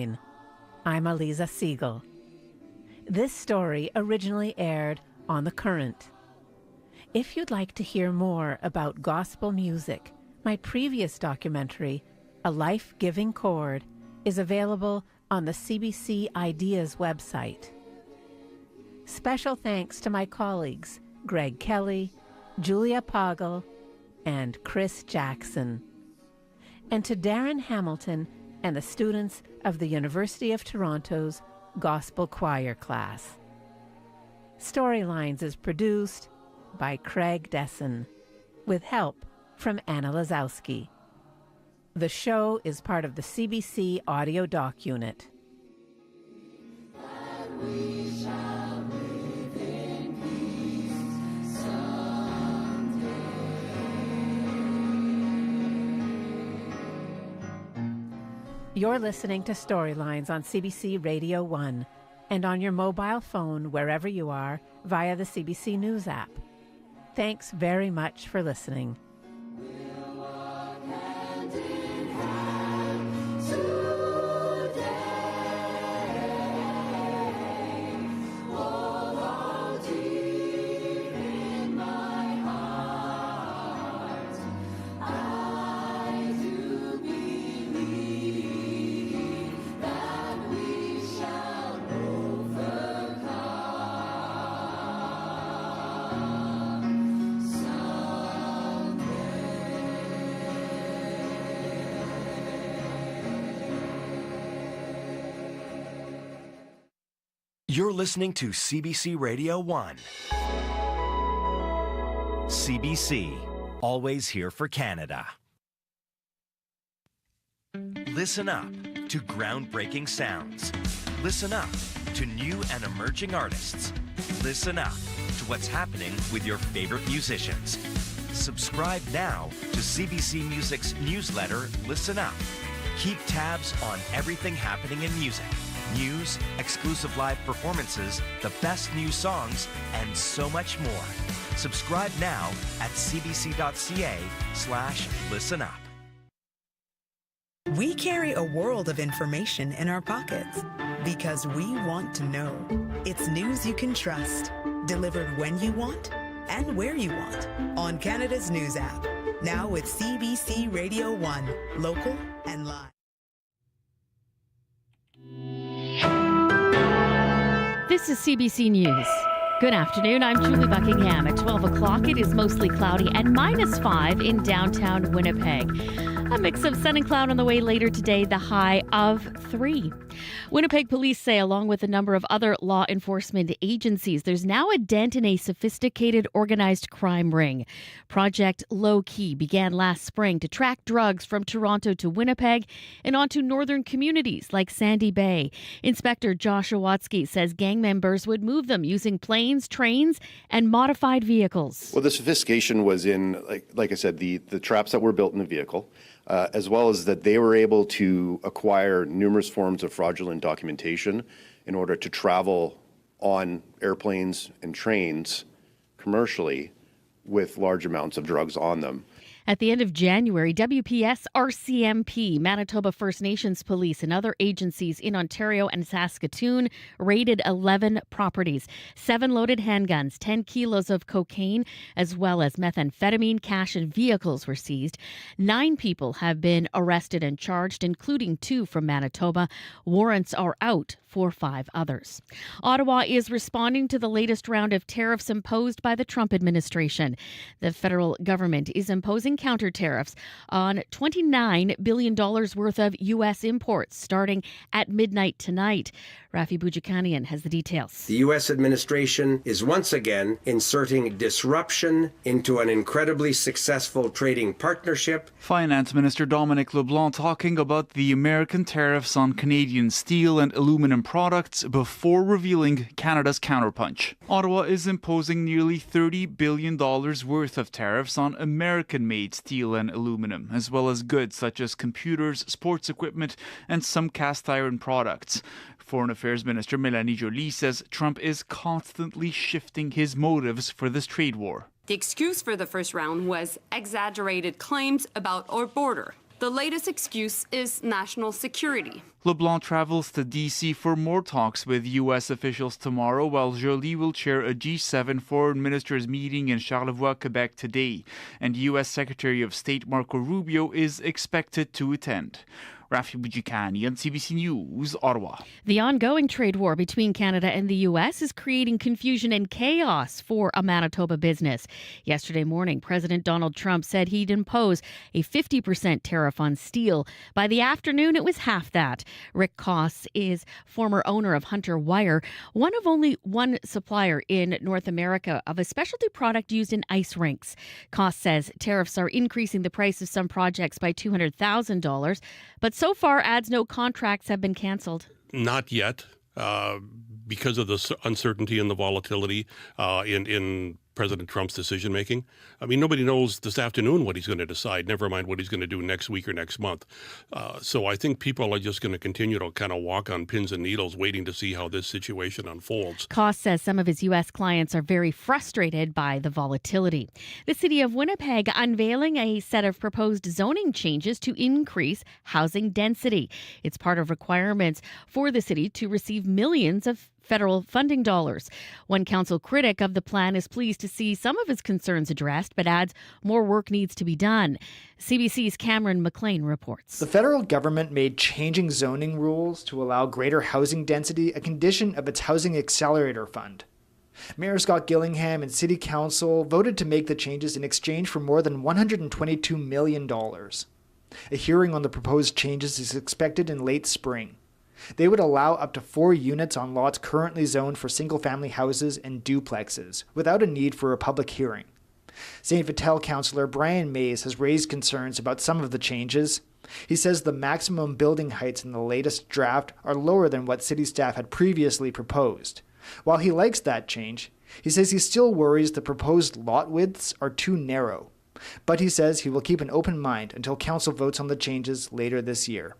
Online. I'm Aliza Siegel. This story originally aired on The Current. If you'd like to hear more about gospel music, my previous documentary, A Life-Giving Chord, is available on the CBC Ideas website. Special thanks to my colleagues, Greg Kelly, Julia Poggle, and Chris Jackson. And to Darren Hamilton and the students of the University of Toronto's Gospel Choir class. Storylines is produced by Craig Desson, with help from Anna Lazowski. The show is part of the CBC Audio Doc Unit. You're listening to Storylines on CBC Radio 1 and on your mobile phone wherever you are via the CBC News app. Thanks very much for listening. You're listening to CBC Radio 1. CBC, always here for Canada. Listen up to groundbreaking sounds. Listen up to new and emerging artists. Listen up to what's happening with your favorite musicians. Subscribe now to CBC Music's newsletter, Listen Up. Keep tabs on everything happening in music. News, exclusive live performances, the best new songs, and so much more. Subscribe now at cbc.ca/listen up. We carry a world of information in our pockets because we want to know. It's news you can trust, delivered when you want and where you want on Canada's News app. Now with CBC Radio 1, local and live. This is CBC News. Good afternoon. I'm Julie Buckingham. At 12 o'clock, it is mostly cloudy and -5 in downtown Winnipeg. A mix of sun and cloud on the way later today, the high of 3. Winnipeg police say, along with a number of other law enforcement agencies, there's now a dent in a sophisticated organized crime ring. Project Low Key began last spring to track drugs from Toronto to Winnipeg and onto northern communities like Sandy Bay. Inspector Josh Awatsky says gang members would move them using planes, trains, and modified vehicles. Well, the sophistication was in, like I said, the traps that were built in the vehicle, as well as that they were able to acquire numerous forms of fraudulent documentation in order to travel on airplanes and trains commercially with large amounts of drugs on them. At the end of January, WPS, RCMP, Manitoba First Nations Police, and other agencies in Ontario and Saskatoon raided 11 properties. 7 loaded handguns, 10 kilos of cocaine, as well as methamphetamine, cash, and vehicles were seized. 9 people have been arrested and charged, including 2 from Manitoba. Warrants are out for 5 others. Ottawa is responding to the latest round of tariffs imposed by the Trump administration. The federal government is imposing counter tariffs on $29 billion worth of U.S. imports starting at midnight tonight. Rafi Boudjikanian has the details. The U.S. administration is once again inserting disruption into an incredibly successful trading partnership. Finance Minister Dominic LeBlanc talking about the American tariffs on Canadian steel and aluminum products before revealing Canada's counterpunch. Ottawa is imposing nearly $30 billion worth of tariffs on American-made steel and aluminum, as well as goods such as computers, sports equipment, and some cast iron products. Foreign Affairs Minister Mélanie Joly says Trump is constantly shifting his motives for this trade war. The excuse for the first round was exaggerated claims about our border. The latest excuse is national security. LeBlanc travels to D.C. for more talks with U.S. officials tomorrow, while Joly will chair a G7 foreign ministers meeting in Charlevoix, Quebec today. And U.S. Secretary of State Marco Rubio is expected to attend. Rafi Bujikani on CBC News, Ottawa. The ongoing trade war between Canada and the U.S. is creating confusion and chaos for a Manitoba business. Yesterday morning, President Donald Trump said he'd impose a 50% tariff on steel. By the afternoon, it was half that. Rick Koss is former owner of Hunter Wire, one of only one supplier in North America of a specialty product used in ice rinks. Koss says tariffs are increasing the price of some projects by $200,000, but so far adds no contracts have been canceled. Not yet, because of the uncertainty and the volatility in President Trump's decision making. I mean, nobody knows this afternoon what he's going to decide, never mind what he's going to do next week or next month. So I think people are just going to continue to kind of walk on pins and needles waiting to see how this situation unfolds. Koss says some of his U.S. clients are very frustrated by the volatility. The city of Winnipeg unveiling a set of proposed zoning changes to increase housing density. It's part of requirements for the city to receive millions of federal funding dollars. One council critic of the plan is pleased to see some of his concerns addressed, but adds more work needs to be done. CBC's Cameron McLean reports. The federal government made changing zoning rules to allow greater housing density a condition of its Housing Accelerator Fund. Mayor Scott Gillingham and City Council voted to make the changes in exchange for more than $122 million. A hearing on the proposed changes is expected in late spring. They would allow up to 4 units on lots currently zoned for single-family houses and duplexes, without a need for a public hearing. St. Vital councillor Brian Mays has raised concerns about some of the changes. He says the maximum building heights in the latest draft are lower than what city staff had previously proposed. While he likes that change, he says he still worries the proposed lot widths are too narrow. But he says he will keep an open mind until council votes on the changes later this year.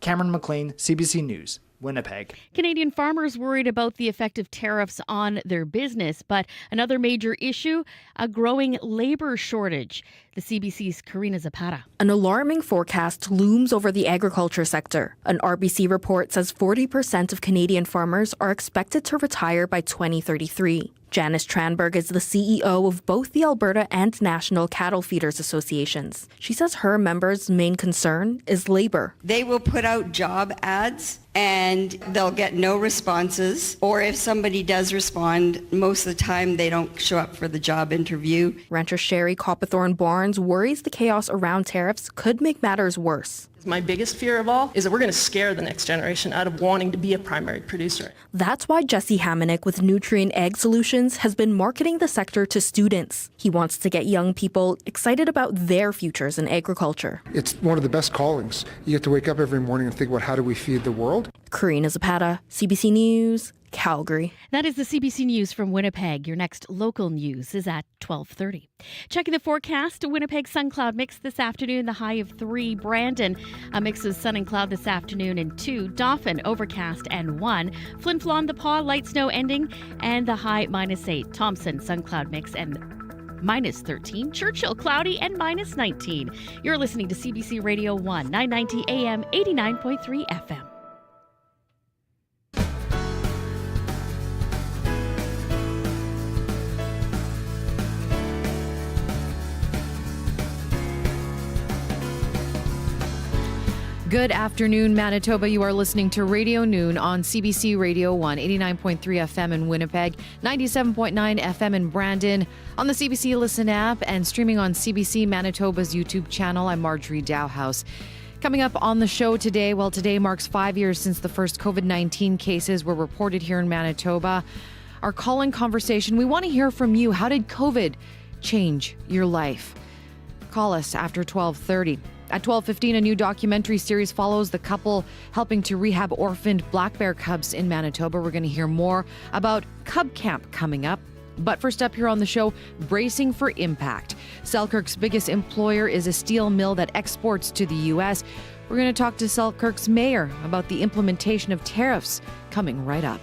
Cameron McLean, CBC News, Winnipeg. Canadian farmers worried about the effect of tariffs on their business, but another major issue, a growing labor shortage. The CBC's Karina Zapata. An alarming forecast looms over the agriculture sector. An RBC report says 40% of Canadian farmers are expected to retire by 2033. Janice Tranberg is the CEO of both the Alberta and National Cattle Feeders Associations. She says her members' main concern is labor. They will put out job ads and they'll get no responses. Or if somebody does respond, most of the time they don't show up for the job interview. Rancher Sherry Copperthorne Barnes worries the chaos around tariffs could make matters worse. My biggest fear of all is that we're going to scare the next generation out of wanting to be a primary producer. That's why Jesse Hamonic with Nutrient Egg Solutions has been marketing the sector to students. He wants to get young people excited about their futures in agriculture. It's one of the best callings. You have to wake up every morning and think about how do we feed the world? Karina Zapata, CBC News, Calgary. That is the CBC News from Winnipeg. Your next local news is at 12:30. Checking the forecast, Winnipeg sun cloud mix this afternoon, the high of 3. Brandon, a mix of sun and cloud this afternoon, and 2. Dauphin, overcast and 1. Flin Flon, the Paw, light snow ending, and the high -8. Thompson, sun cloud mix and -13. Churchill, cloudy and -19. You're listening to CBC Radio 1, 990 AM, 89.3 FM. Good afternoon, Manitoba. You are listening to Radio Noon on CBC Radio 1, 89.3 FM in Winnipeg, 97.9 FM in Brandon, on the CBC Listen app, and streaming on CBC Manitoba's YouTube channel. I'm Marjorie Dowhouse. Coming up on the show today, well, today marks 5 years since the first COVID-19 cases were reported here in Manitoba. Our call-in conversation, we want to hear from you. How did COVID change your life? Call us after 12:30. At 12:15, a new documentary series follows the couple helping to rehab orphaned black bear cubs in Manitoba. We're going to hear more about Cub Camp coming up. But first up here on the show, bracing for impact. Selkirk's biggest employer is a steel mill that exports to the U.S. We're going to talk to Selkirk's mayor about the implementation of tariffs coming right up.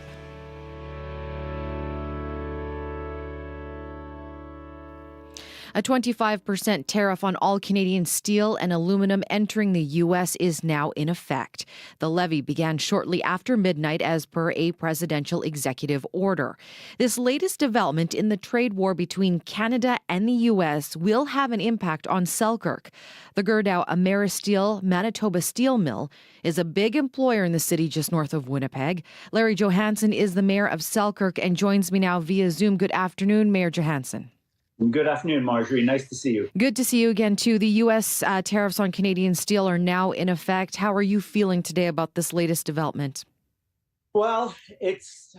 A 25% tariff on all Canadian steel and aluminum entering the U.S. is now in effect. The levy began shortly after midnight as per a presidential executive order. This latest development in the trade war between Canada and the U.S. will have an impact on Selkirk. The Gerdau Ameristeel Manitoba steel mill is a big employer in the city just north of Winnipeg. Larry Johansson is the mayor of Selkirk and joins me now via Zoom. Good afternoon, Mayor Johansson. Good afternoon, Marjorie. Nice to see you. Good to see you again, too. The U.S. Tariffs on Canadian steel are now in effect. How are you feeling today about this latest development? Well, it's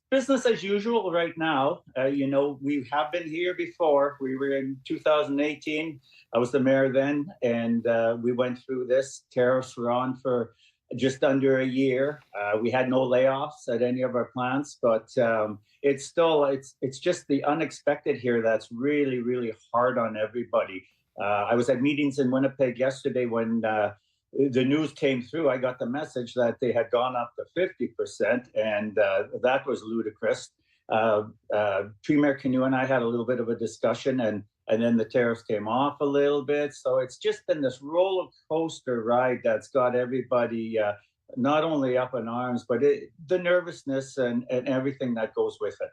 business as usual right now. We have been here before. We were in 2018. I was the mayor then, and we went through this. Tariffs were on for just under a year. We had no layoffs at any of our plants, but it's just the unexpected here that's really, really hard on everybody. I was at meetings in Winnipeg yesterday when the news came through. I got the message that they had gone up to 50%, and that was ludicrous. Premier Canoe and I had a little bit of a discussion, and then the tariffs came off a little bit. So it's just been this roller coaster ride that's got everybody not only up in arms, but the nervousness and everything that goes with it.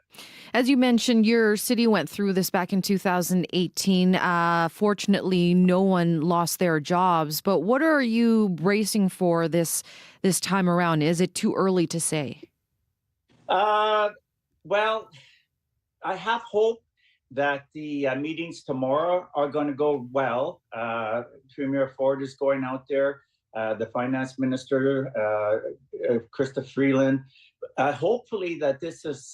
As you mentioned, your city went through this back in 2018. Fortunately, no one lost their jobs. But what are you bracing for this time around? Is it too early to say? Well, I have hope that the meetings tomorrow are going to go well. Premier Ford is going out there. The finance minister, Krista Freeland. Hopefully that this is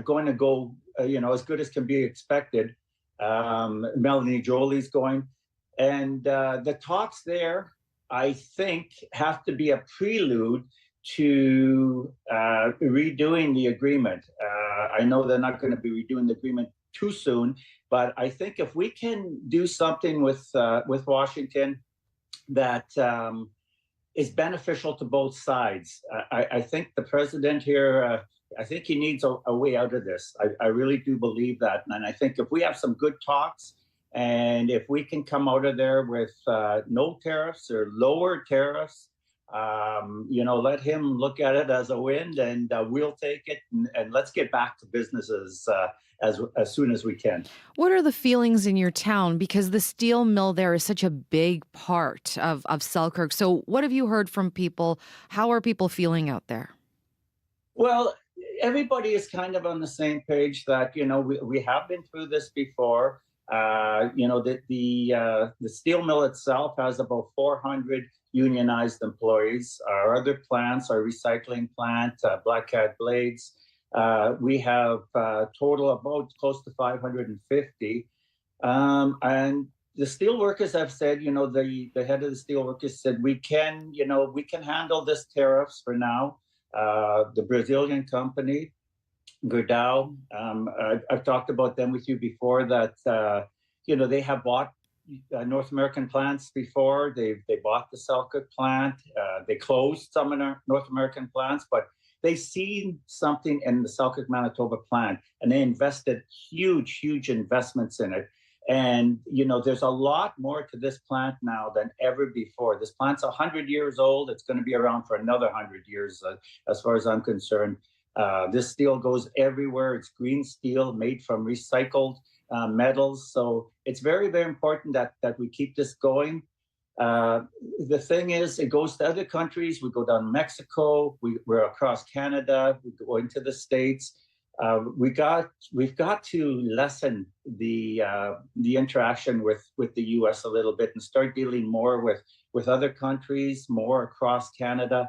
going to go, as good as can be expected. Melanie Jolie's going. And the talks there, I think, have to be a prelude to redoing the agreement. I know they're not going to be redoing the agreement too soon, but I think if we can do something with Washington that is beneficial to both sides. I think the president here, I think he needs a way out of this. I really do believe that. And I think if we have some good talks and if we can come out of there with no tariffs or lower tariffs, let him look at it as a win, and we'll take it, and let's get back to businesses as soon as we can. What are the feelings in your town? Because the steel mill there is such a big part of Selkirk. So what have you heard from people? How are people feeling out there? Well, everybody is kind of on the same page that, we have been through this before. The steel mill itself has about 400 unionized employees. Our other plants, our recycling plant, Black Cat Blades, we have total about close to 550. And the steel workers have said, the head of the steel workers said, we can handle this tariffs for now. The Brazilian company, Gerdau, I've talked about them with you before, that, they have bought North American plants before. They bought the Selkirk plant. They closed some of our North American plants, but they seen something in the Selkirk, Manitoba plant, and they invested huge investments in it. And, there's a lot more to this plant now than ever before. This plant's 100 years old. It's going to be around for another 100 years, as far as I'm concerned. This steel goes everywhere. It's green steel made from recycled metals. So it's very, very important that we keep this going. The thing is, it goes to other countries. We go down Mexico. We're across Canada. We go into the States. We've got to lessen the interaction with the U.S. a little bit and start dealing more with other countries, more across Canada.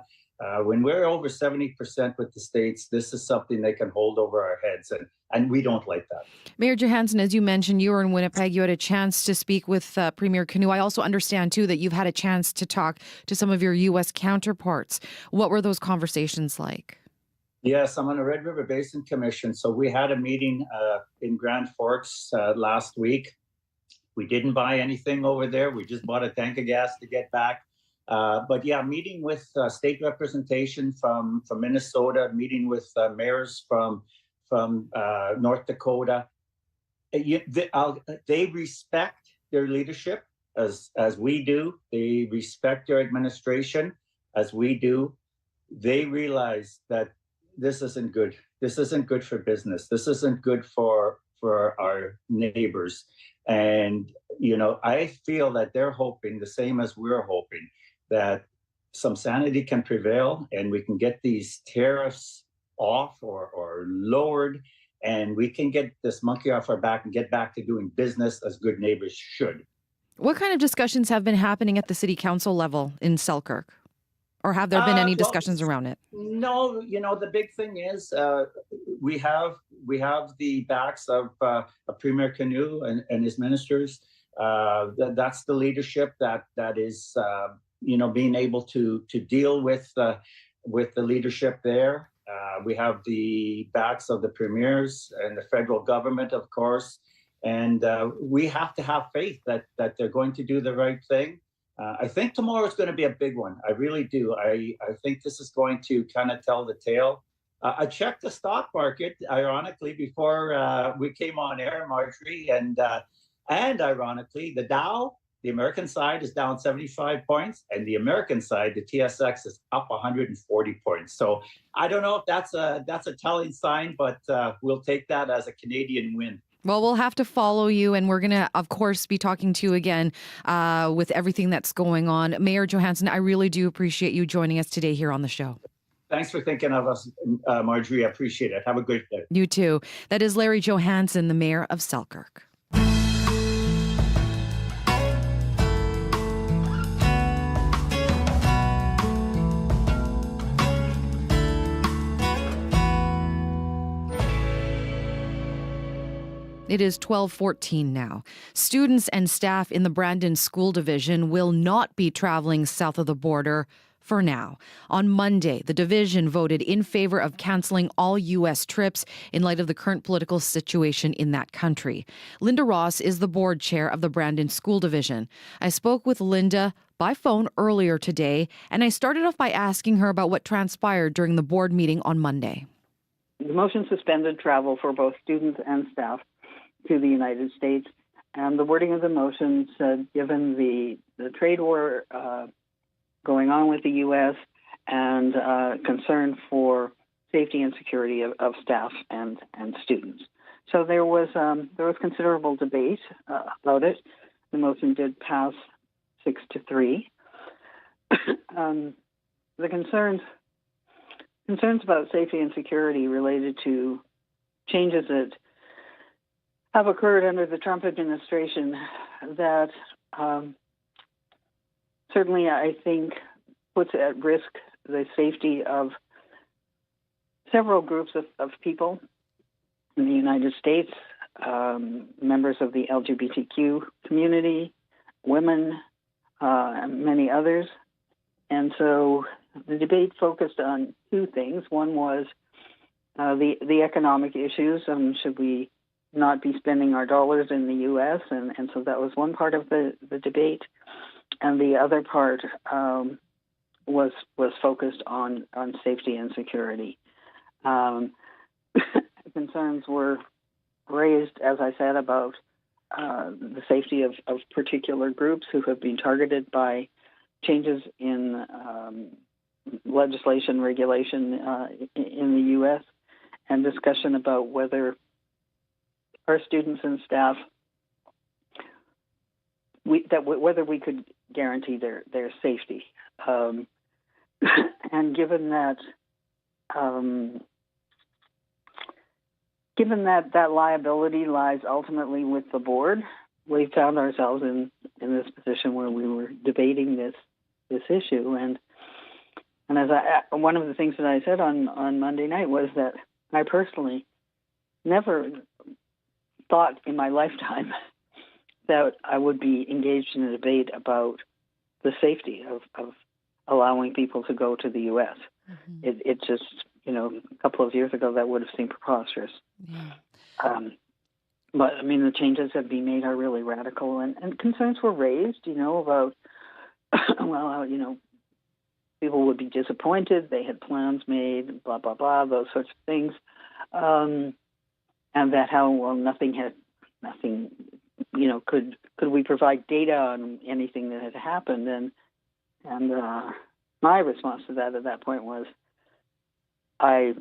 When we're over 70% with the States, this is something they can hold over our heads, and we don't like that. Mayor Johansson, as you mentioned, you were in Winnipeg. You had a chance to speak with Premier Canoe. I also understand, too, that you've had a chance to talk to some of your U.S. counterparts. What were those conversations like? Yes, I'm on the Red River Basin Commission. So we had a meeting in Grand Forks last week. We didn't buy anything over there. We just bought a tank of gas to get back. But yeah, meeting with state representation from Minnesota, meeting with mayors from North Dakota. they respect their leadership as we do. They respect their administration as we do. They realize that this isn't good. This isn't good for business. This isn't good for our neighbors. And, I feel that they're hoping the same as we're hoping, that some sanity can prevail and we can get these tariffs off or lowered, and we can get this monkey off our back and get back to doing business as good neighbors should. What kind of discussions have been happening at the city council level in Selkirk? Or have there been any discussions around it? No, the big thing is we have the backs of Premier Canoe and his ministers. That's the leadership that is being able to deal with the leadership there. We have the backs of the premiers and the federal government, of course, and we have to have faith that they're going to do the right thing. I think tomorrow is going to be a big one. I really do. I think this is going to kind of tell the tale. I checked the stock market, ironically, before we came on air, Marjorie, and ironically, the Dow, the American side, is down 75 points, and the American side, the TSX, is up 140 points. So I don't know if that's a telling sign, but we'll take that as a Canadian win. Well, we'll have to follow you, and we're going to, of course, be talking to you again with everything that's going on. Mayor Johansson, I really do appreciate you joining us today here on the show. Thanks for thinking of us, Marjorie. I appreciate it. Have a great day. You too. That is Larry Johansson, the mayor of Selkirk. It is 12:14 now. Students and staff in the Brandon School Division will not be traveling south of the border for now. On Monday, the division voted in favor of canceling all U.S. trips in light of the current political situation in that country. Linda Ross is the board chair of the Brandon School Division. I spoke with Linda by phone earlier today, and I started off by asking her about what transpired during the board meeting on Monday. The motion suspended travel for both students and staff to the United States, and the wording of the motion said, given the trade war going on with the U.S. and concern for safety and security of staff and students. So there was considerable debate about it. The motion did pass 6-3. The concerns about safety and security related to changes that have occurred under the Trump administration that certainly, I think, puts at risk the safety of several groups of people in the United States, members of the LGBTQ community, women, and many others. And so the debate focused on two things. One was the economic issues, should we not be spending our dollars in the U.S., and so that was one part of the debate. And the other part was focused on safety and security. Concerns were raised, as I said, about the safety of particular groups who have been targeted by changes in legislation, regulation in the U.S., and discussion about whether our students and staff, whether we could guarantee their safety. And given that liability lies ultimately with the board, we found ourselves in this position where we were debating this issue. And as one of the things that I said on Monday night was that I personally never thought in my lifetime that I would be engaged in a debate about the safety of allowing people to go to the U.S. Mm-hmm. It just, a couple of years ago, that would have seemed preposterous. Yeah. But, the changes that have been made are really radical, and concerns were raised, about, people would be disappointed, they had plans made, blah, blah, blah, those sorts of things. And that nothing had nothing. Could we provide data on anything that had happened? And my response to that at that point was, I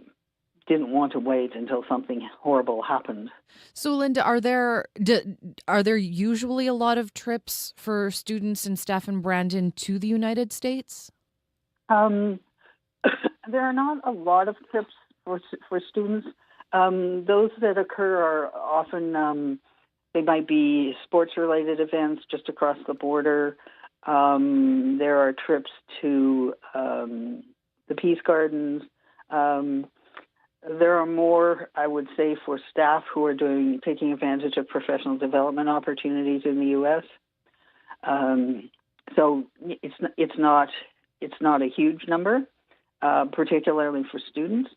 didn't want to wait until something horrible happened. So, Linda, are there usually a lot of trips for students and staff in Brandon to the United States? There are not a lot of trips for students. Those that occur are often they might be sports-related events just across the border. There are trips to the Peace Gardens. There are more, I would say, for staff who are taking advantage of professional development opportunities in the U.S. So it's not a huge number, particularly for students.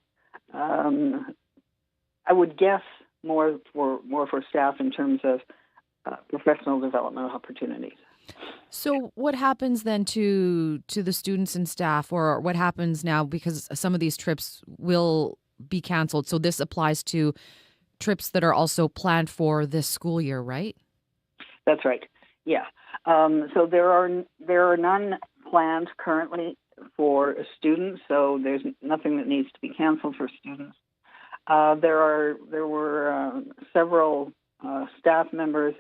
I would guess more for staff in terms of professional development opportunities. So what happens then to the students and staff, or what happens now, because some of these trips will be canceled? So this applies to trips that are also planned for this school year, right? That's right. Yeah. So there are none planned currently for students. So there's nothing that needs to be canceled for students. There were several staff members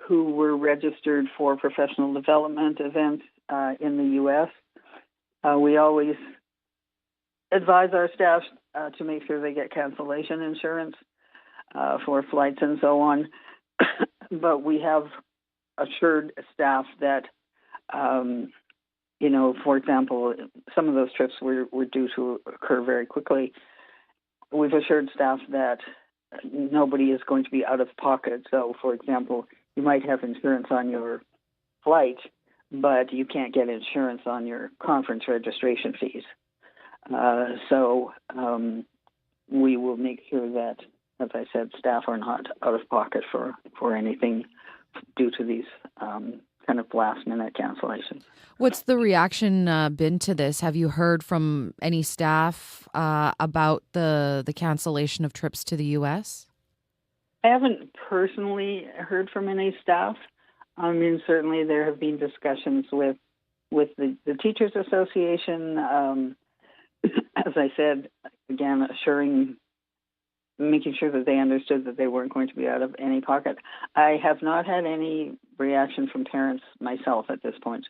who were registered for professional development events in the U.S. We always advise our staff to make sure they get cancellation insurance for flights and so on. But we have assured staff that, for example, some of those trips were due to occur very quickly. We've assured staff that nobody is going to be out of pocket. So, for example, you might have insurance on your flight, but you can't get insurance on your conference registration fees. So we will make sure that, as I said, staff are not out of pocket for anything due to these kind of last-minute cancellations. What's the reaction been to this? Have you heard from any staff about the cancellation of trips to the U.S.? I haven't personally heard from any staff. I mean, certainly there have been discussions with the Teachers Association. As I said, again, making sure that they understood that they weren't going to be out of any pocket. I have not had any reaction from parents myself at this point.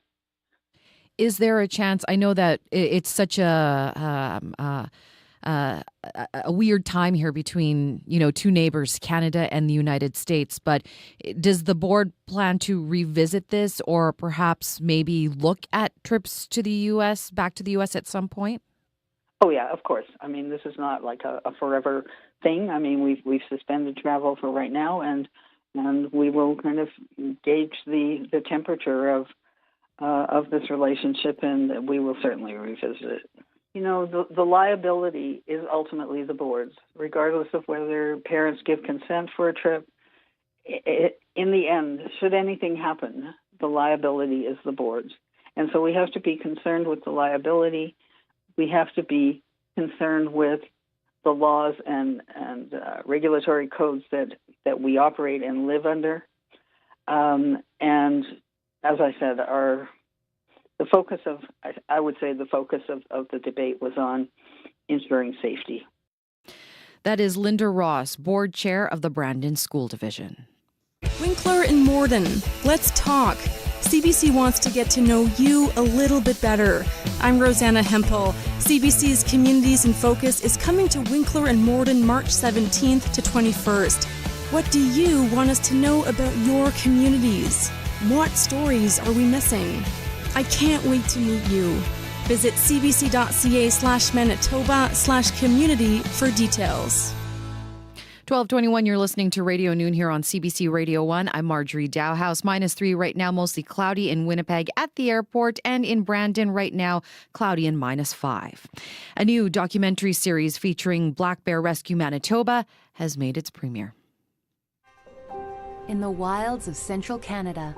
Is there a chance? I know that it's such a weird time here between, two neighbors, Canada and the United States, but does the board plan to revisit this, or perhaps maybe look at trips to the U.S., back to the U.S. at some point? Oh, yeah, of course. I mean, this is not like a forever thing. I mean, we've suspended travel for right now, and we will kind of gauge the temperature of this relationship, and we will certainly revisit it. The liability is ultimately the board's, regardless of whether parents give consent for a trip. In the end, should anything happen, the liability is the board's. And so we have to be concerned with the liability. We have to be concerned with the laws and regulatory codes that we operate and live under. And as I said, the focus of the debate was on ensuring safety. That is Linda Ross, board chair of the Brandon School Division. Winkler and Morden, let's talk. CBC wants to get to know you a little bit better. I'm Rosanna Hempel. CBC's Communities in Focus is coming to Winkler and Morden March 17th to 21st. What do you want us to know about your communities? What stories are we missing? I can't wait to meet you. Visit cbc.ca/Manitoba/community for details. 12:21, you're listening to Radio Noon here on CBC Radio 1. I'm Marjorie Dowhouse. -3 right now, mostly cloudy in Winnipeg at the airport, and in Brandon right now, cloudy and -5. A new documentary series featuring Black Bear Rescue Manitoba has made its premiere. In the wilds of central Canada,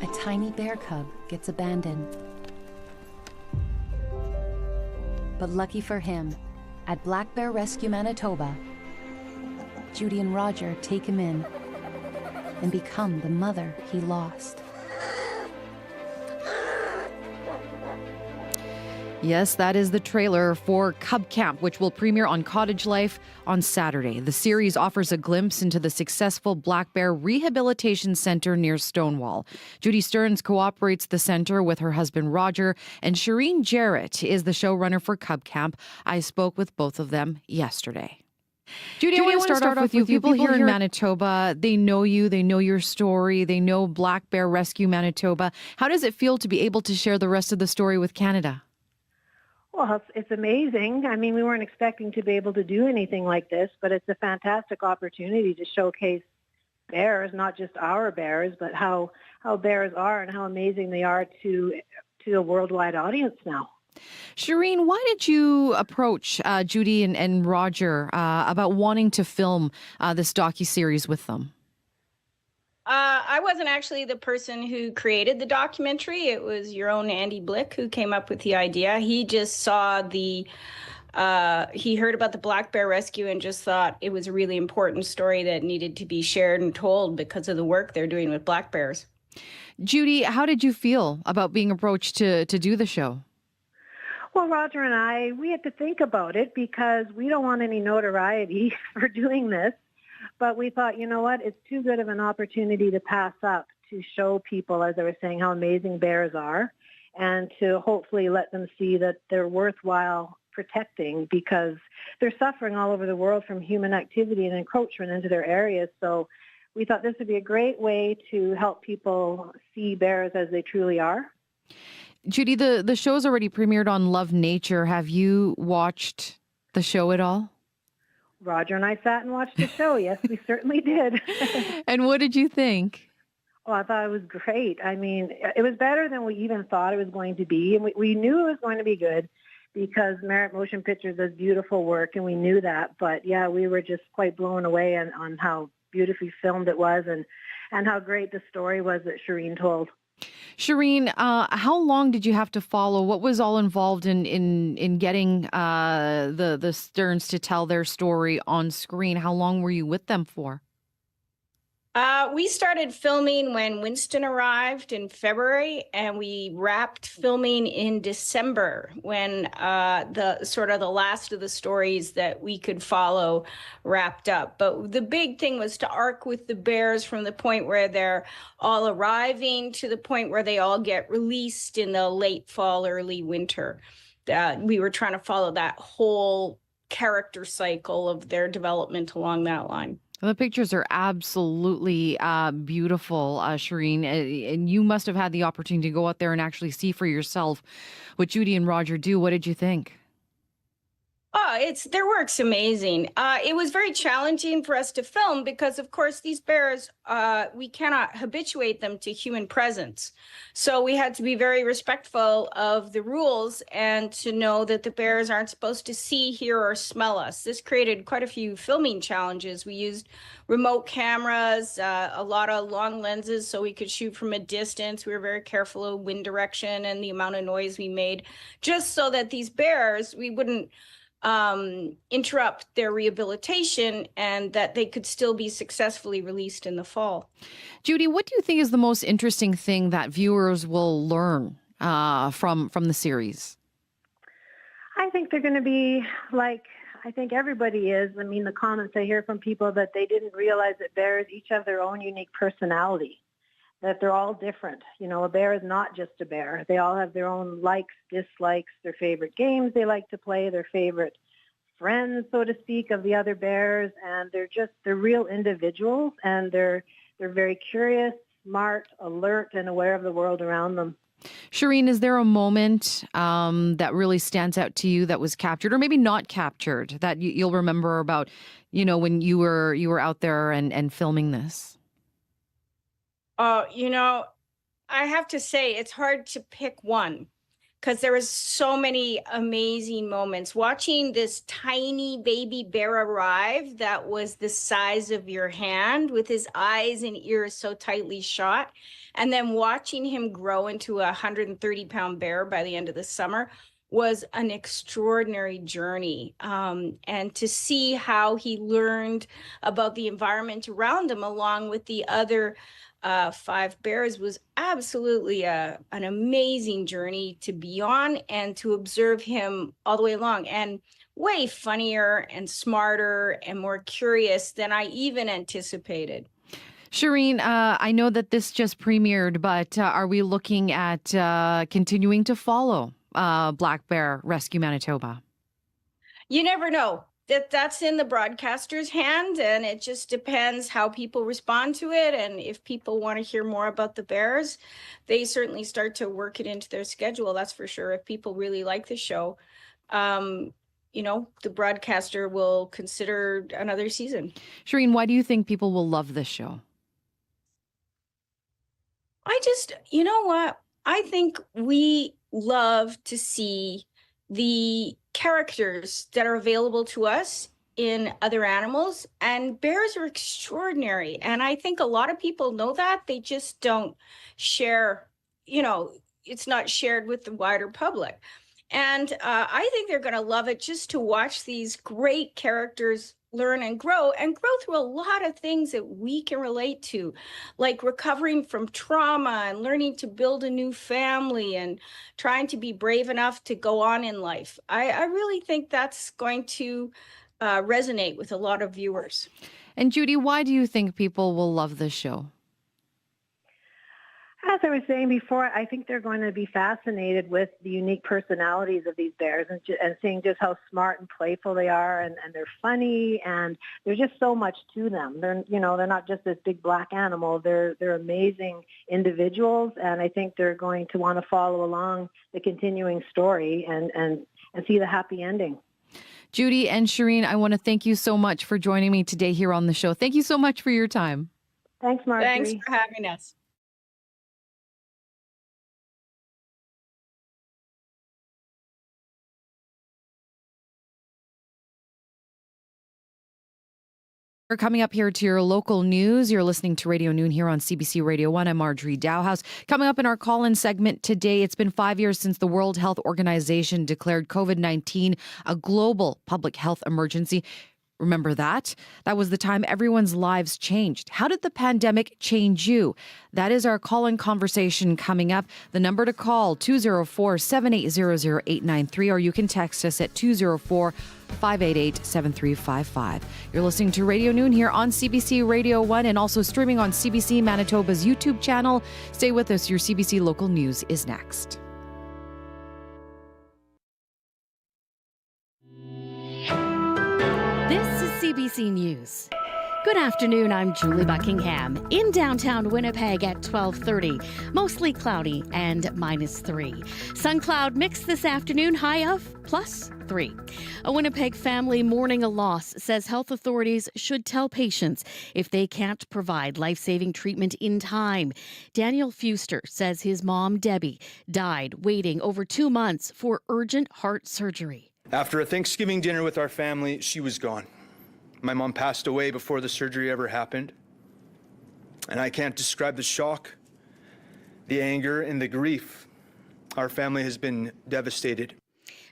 a tiny bear cub gets abandoned. But lucky for him, at Black Bear Rescue Manitoba, Judy and Roger take him in and become the mother he lost. Yes, that is the trailer for Cub Camp, which will premiere on Cottage Life on Saturday. The series offers a glimpse into the successful Black Bear Rehabilitation Center near Stonewall. Judy Stearns cooperates the center with her husband Roger, and Shireen Jarrett is the showrunner for Cub Camp. I spoke with both of them yesterday. Judy, I want to start off with you. People here in Manitoba, they know you, they know your story, they know Black Bear Rescue Manitoba. How does it feel to be able to share the rest of the story with Canada? Well, it's amazing. I mean, we weren't expecting to be able to do anything like this, but it's a fantastic opportunity to showcase bears, not just our bears, but how bears are and how amazing they are to a worldwide audience now. Shireen, why did you approach Judy and Roger about wanting to film this docuseries with them? I wasn't actually the person who created the documentary. It was your own Andy Blick who came up with the idea. He just saw he heard about the Black Bear Rescue and just thought it was a really important story that needed to be shared and told because of the work they're doing with black bears. Judy, how did you feel about being approached to do the show? Well, Roger and we had to think about it because we don't want any notoriety for doing this. But we thought, you know what, it's too good of an opportunity to pass up to show people, as I was saying, how amazing bears are and to hopefully let them see that they're worthwhile protecting because they're suffering all over the world from human activity and encroachment into their areas. So we thought this would be a great way to help people see bears as they truly are. Judy, the show's already premiered on Love Nature. Have you watched the show at all? Roger and I sat and watched the show. Yes, we certainly did. And what did you think? Well, I thought it was great. I mean, it was better than we even thought it was going to be. And we knew it was going to be good because Merit Motion Pictures does beautiful work, and we knew that. But, yeah, we were just quite blown away on how beautifully filmed it was and how great the story was that Shireen told. Shireen, how long did you have to follow? What was all involved in getting the Stearns to tell their story on screen? How long were you with them for? We started filming when Winston arrived in February, and we wrapped filming in December when the last of the stories that we could follow wrapped up. But the big thing was to arc with the bears from the point where they're all arriving to the point where they all get released in the late fall, early winter. We were trying to follow that whole character cycle of their development along that line. The pictures are absolutely beautiful, Shireen, and you must have had the opportunity to go out there and actually see for yourself what Judy and Roger do. What did you think? Oh, their work's amazing. It was very challenging for us to film because, of course, these bears, we cannot habituate them to human presence. So we had to be very respectful of the rules and to know that the bears aren't supposed to see, hear, or smell us. This created quite a few filming challenges. We used remote cameras, a lot of long lenses so we could shoot from a distance. We were very careful of wind direction and the amount of noise we made, just so that these bears, we wouldn't interrupt their rehabilitation and that they could still be successfully released in the fall. Judy, what do you think is the most interesting thing that viewers will learn from the series? I think they're going to be like, I think everybody is. I mean, the comments I hear from people that they didn't realize that bears each have their own unique personality, that they're all different. You know, a bear is not just a bear. They all have their own likes, dislikes, their favorite games they like to play, their favorite friends, so to speak, of the other bears. And they're real individuals, and they're very curious, smart, alert, and aware of the world around them. Shireen, is there a moment that really stands out to you that was captured, or maybe not captured, that you'll remember about, you know, when you were out there and filming this? You know, I have to say it's hard to pick one because there was so many amazing moments. Watching this tiny baby bear arrive that was the size of your hand with his eyes and ears so tightly shot, and then watching him grow into a 130-pound bear by the end of the summer was an extraordinary journey. And to see how he learned about the environment around him along with the other 5 bears was absolutely an amazing journey to be on and to observe him all the way along. And way funnier and smarter and more curious than I even anticipated. Shireen, I know that this just premiered, but are we looking at continuing to follow Black Bear Rescue Manitoba? You never know. That's in the broadcaster's hand, and it just depends how people respond to it. And if people want to hear more about the bears, they certainly start to work it into their schedule. That's for sure. If people really like the show, the broadcaster will consider another season. Shireen, why do you think people will love this show? You know what? I think we love to see the characters that are available to us in other animals, and bears are extraordinary. And I think a lot of people know that. They just don't share, it's not shared with the wider public. And I think they're going to love it just to watch these great characters learn and grow through a lot of things that we can relate to, like recovering from trauma and learning to build a new family and trying to be brave enough to go on in life. I really think that's going to resonate with a lot of viewers. And Judy, why do you think people will love this show? As I was saying before, I think they're going to be fascinated with the unique personalities of these bears and seeing just how smart and playful they are, and they're funny, and there's just so much to them. They're not just this big black animal. They're amazing individuals, and I think they're going to want to follow along the continuing story and see the happy ending. Judy and Shireen, I want to thank you so much for joining me today here on the show. Thank you so much for your time. Thanks, Marjorie. Thanks for having us. We're coming up here to your local news. You're listening to Radio Noon here on CBC Radio 1. I'm Marjorie Dowhouse. Coming up in our call-in segment today, it's been 5 years since the World Health Organization declared COVID-19 a global public health emergency. Remember that? That was the time everyone's lives changed. How did the pandemic change you? That is our call-in conversation coming up. The number to call, 204-780-0893, or you can text us at 204-588-7355. You're listening to Radio Noon here on CBC Radio 1 and also streaming on CBC Manitoba's YouTube channel. Stay with us. Your CBC Local News is next. CBC News. Good afternoon, I'm Julie Buckingham. In downtown Winnipeg at 12:30, mostly cloudy and -3. Sun cloud mix this afternoon, high of +3. A Winnipeg family mourning a loss says health authorities should tell patients if they can't provide life-saving treatment in time. Daniel Fuster says his mom, Debbie, died waiting over 2 months for urgent heart surgery. After a Thanksgiving dinner with our family, she was gone. My mom passed away before the surgery ever happened. And I can't describe the shock, the anger, and the grief. Our family has been devastated.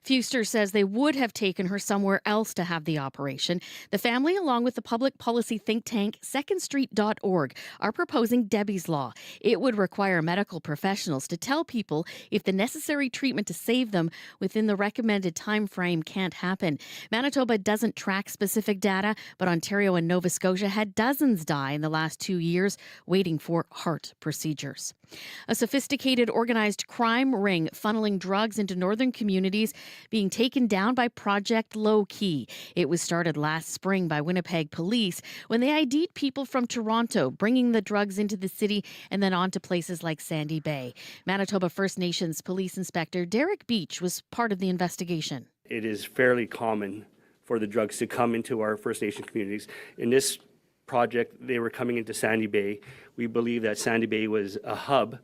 Fuster says they would have taken her somewhere else to have the operation. The family, along with the public policy think tank secondstreet.org, are proposing Debbie's Law. It would require medical professionals to tell people if the necessary treatment to save them within the recommended time frame can't happen. Manitoba doesn't track specific data, but Ontario and Nova Scotia had dozens die in the last 2 years waiting for heart procedures. A sophisticated organized crime ring funneling drugs into northern communities being taken down by Project Low Key. It was started last spring by Winnipeg police when they ID'd people from Toronto, bringing the drugs into the city and then on to places like Sandy Bay. Manitoba First Nations Police Inspector Derek Beach was part of the investigation. It is fairly common for the drugs to come into our First Nation communities. In this project, they were coming into Sandy Bay. We believe that Sandy Bay was a hub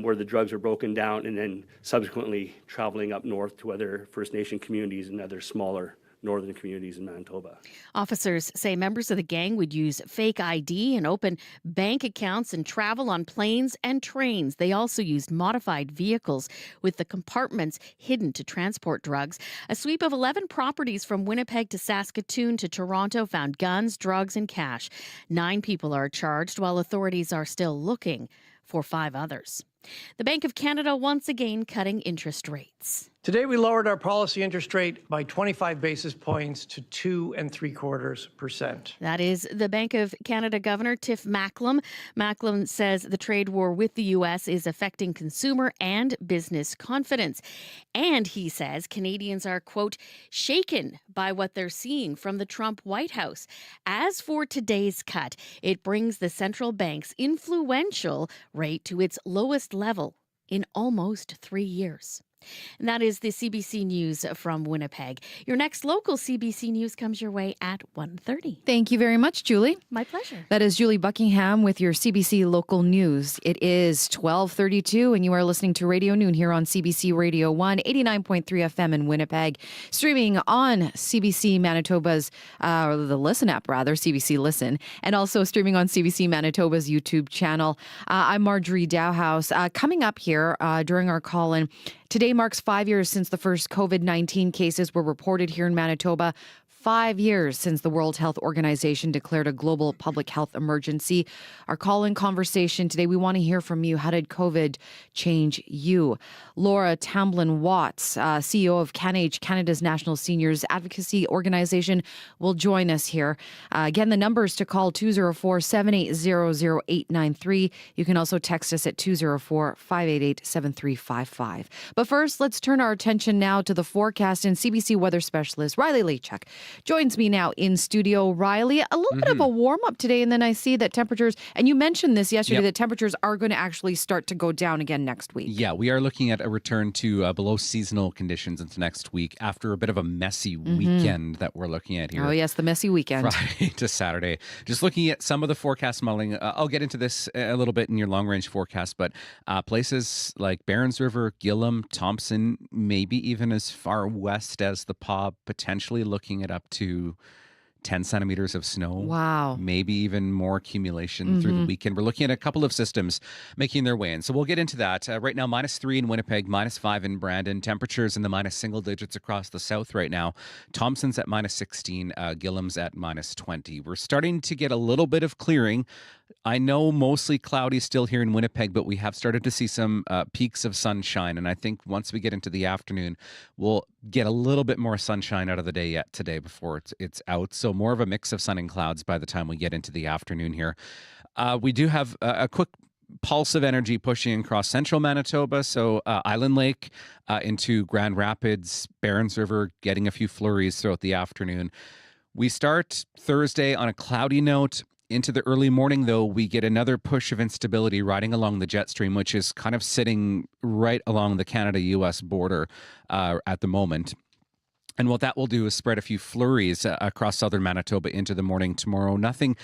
where the drugs were broken down and then subsequently traveling up north to other First Nation communities and other smaller northern communities in Manitoba. Officers say members of the gang would use fake ID and open bank accounts and travel on planes and trains. They also used modified vehicles with the compartments hidden to transport drugs. A sweep of 11 properties from Winnipeg to Saskatoon to Toronto found guns, drugs, and cash. 9 people are charged, while authorities are still looking for 5 others. The Bank of Canada once again cutting interest rates. Today, we lowered our policy interest rate by 25 basis points to 2 3/4%. That is the Bank of Canada Governor Tiff Macklem. Macklem says the trade war with the U.S. is affecting consumer and business confidence. And he says Canadians are, quote, shaken by what they're seeing from the Trump White House. As for today's cut, it brings the central bank's influential rate to its lowest level in almost 3 years. And that is the CBC News from Winnipeg. Your next local CBC News comes your way at 1:30. Thank you very much, Julie. My pleasure. That is Julie Buckingham with your CBC Local News. It is 12:32 and you are listening to Radio Noon here on CBC Radio 1, 89.3 FM in Winnipeg. Streaming on CBC Manitoba's, the Listen app rather, CBC Listen, and also streaming on CBC Manitoba's YouTube channel. I'm Marjorie Dowhouse. Coming up here during our call-in, today marks 5 years since the first COVID-19 cases were reported here in Manitoba. 5 years since the World Health Organization declared a global public health emergency. Our call-in conversation today, we want to hear from you. How did COVID change you? Laura Tamblin-Watts, CEO of CanAge, Canada's National Seniors Advocacy Organization, will join us here. Again, the numbers to call 204-780-0893. You can also text us at 204-588-7355. But first, let's turn our attention now to the forecast, and CBC weather specialist Riley Lachuk joins me now in studio. Riley, a little bit of a warm-up today, and then I see that temperatures, and you mentioned this yesterday, that temperatures are going to actually start to go down again next week. Yeah, we are looking at a return to below seasonal conditions into next week after a bit of a messy weekend that we're looking at here. Oh, yes, the messy weekend. Friday to Saturday. Just looking at some of the forecast modeling. I'll get into this a little bit in your long-range forecast, but places like Barons River, Gillam, Thompson, maybe even as far west as the Paw, potentially looking at up to 10 centimeters of snow. Wow. Maybe even more accumulation through the weekend. We're looking at a couple of systems making their way in. So we'll get into that. Right now, -3 in Winnipeg, -5 in Brandon. Temperatures in the minus single digits across the south right now. Thompson's at -16, Gillam's at -20. We're starting to get a little bit of clearing. I know mostly cloudy still here in Winnipeg, but we have started to see some peaks of sunshine. And I think once we get into the afternoon, we'll get a little bit more sunshine out of the day yet today before it's out. So more of a mix of sun and clouds by the time we get into the afternoon here. We do have a quick pulse of energy pushing across central Manitoba. So Island Lake into Grand Rapids, Barons River, getting a few flurries throughout the afternoon. We start Thursday on a cloudy note. Into the early morning, though, we get another push of instability riding along the jet stream, which is kind of sitting right along the Canada-U.S. border at the moment. And what that will do is spread a few flurries across southern Manitoba into the morning tomorrow. Nothing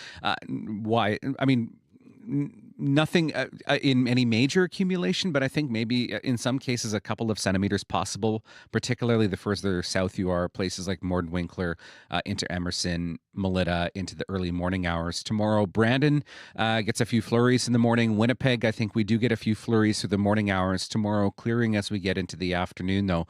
nothing in any major accumulation, but I think maybe in some cases a couple of centimeters possible, particularly the further south you are, places like Morden-Winkler into Emerson, Melita into the early morning hours. Tomorrow, Brandon gets a few flurries in the morning. Winnipeg, I think we do get a few flurries through the morning hours. Tomorrow, clearing as we get into the afternoon, though,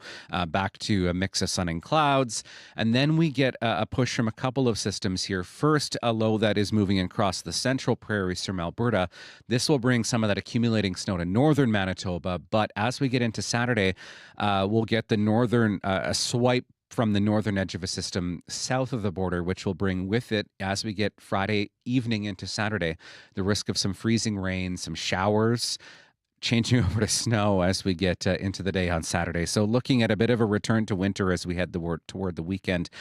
back to a mix of sun and clouds. And then we get a push from a couple of systems here. First, a low that is moving across the central prairies from Alberta. This will bring some of that accumulating snow to northern Manitoba, but as we get into Saturday, we'll get the northern a swipe from the northern edge of a system south of the border, which will bring with it, as we get Friday evening into Saturday, the risk of some freezing rain, some showers, changing over to snow as we get into the day on Saturday. So looking at a bit of a return to winter as we head toward the weekend.